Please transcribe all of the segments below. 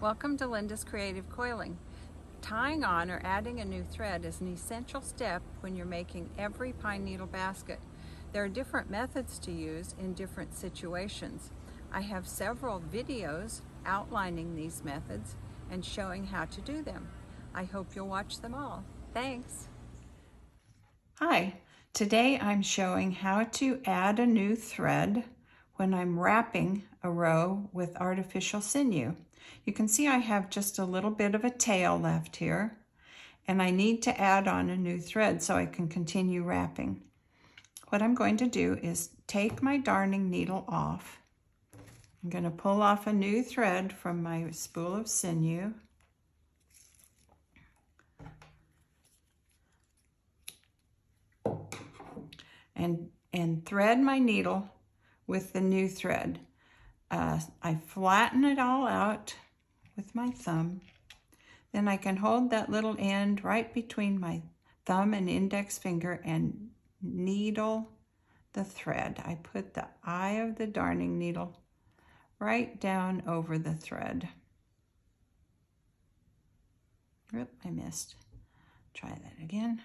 Welcome to Linda's Creative Coiling. Tying on or adding a new thread is an essential step when you're making every pine needle basket. There are different methods to use in different situations. I have several videos outlining these methods and showing how to do them. I hope you'll watch them all. Thanks. Hi, today I'm showing how to add a new thread when I'm wrapping a row with artificial sinew. You can see I have just a little bit of a tail left here, and I need to add on a new thread so I can continue wrapping. What I'm going to do is take my darning needle off. I'm going to pull off a new thread from my spool of sinew. And thread my needle with the new thread. I flatten it all out with my thumb. Then I can hold that little end right between my thumb and index finger and needle the thread. I put the eye of the darning needle right down over the thread. Oop, I missed. Try that again.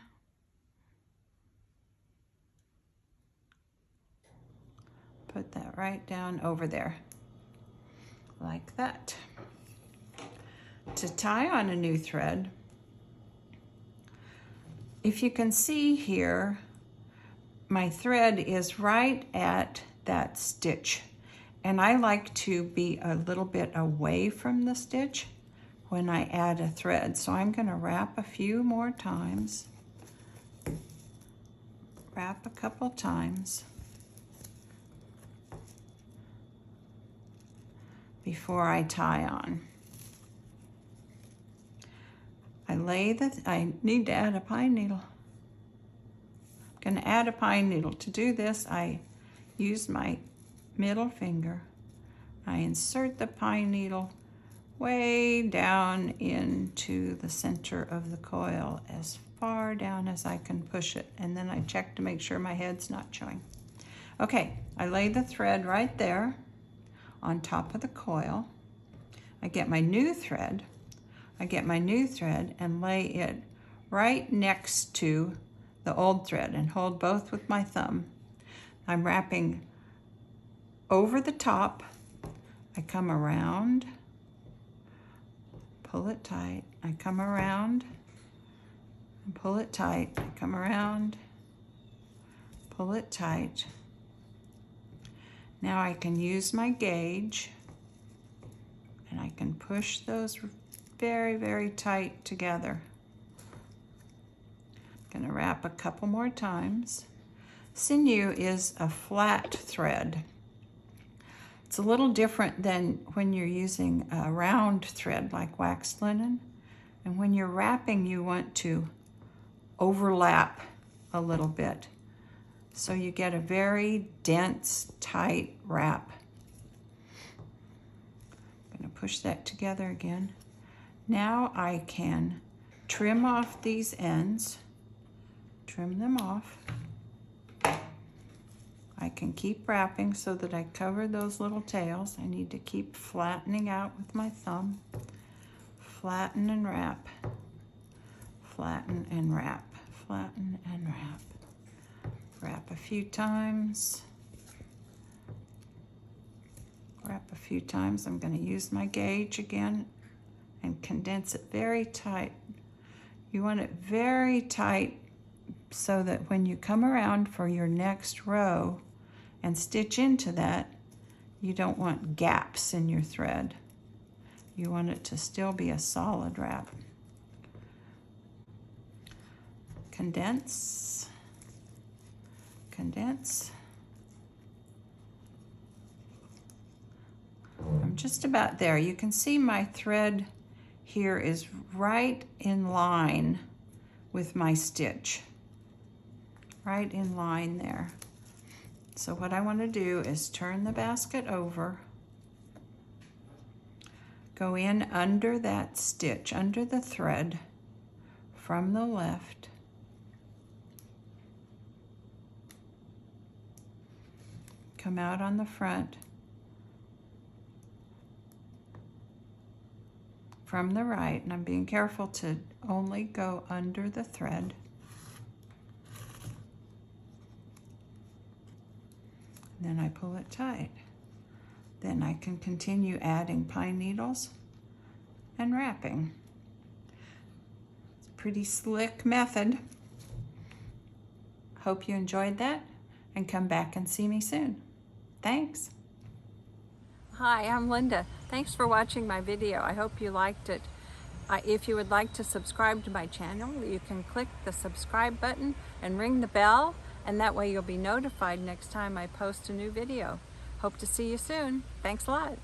Put that right down over there, like that. To tie on a new thread, if you can see here, my thread is right at that stitch, and I like to be a little bit away from the stitch when I add a thread. So I'm going to wrap a few more times, wrap a couple times before I tie on. I need to add a pine needle. I'm going to add a pine needle. To do this, I use my middle finger. I insert the pine needle way down into the center of the coil, as far down as I can push it, and then I check to make sure my head's not showing. Okay, I lay the thread right there on top of the coil. I get my new thread. And lay it right next to the old thread and hold both with my thumb. I'm wrapping over the top. I come around, pull it tight. I come around and pull it tight. I come around, pull it tight. Now I can use my gauge and I can push those very, very tight together. I'm going to wrap a couple more times. Sinew is a flat thread. It's a little different than when you're using a round thread like waxed linen. And when you're wrapping, you want to overlap a little bit, so you get a very dense, tight wrap. I'm going to push that together again. Now I can trim off these ends, trim them off. I can keep wrapping so that I cover those little tails. I need to keep flattening out with my thumb. Flatten and wrap, flatten and wrap, flatten and wrap. Wrap a few times. Wrap a few times. I'm going to use my gauge again and condense it very tight. You want it very tight so that when you come around for your next row and stitch into that, you don't want gaps in your thread. You want it to still be a solid wrap. Condense, condense. I'm just about there. You can see my thread here is right in line with my stitch, right in line there. So what I want to do is turn the basket over, go in under that stitch, under the thread from the left, come out on the front, from the right, and I'm being careful to only go under the thread. Then I pull it tight. Then I can continue adding pine needles and wrapping. It's a pretty slick method. Hope you enjoyed that, and come back and see me soon. Thanks. Hi, I'm Linda. Thanks for watching my video. I hope you liked it. If you would like to subscribe to my channel, you can click the subscribe button and ring the bell, and that way you'll be notified next time I post a new video. Hope to see you soon. Thanks a lot.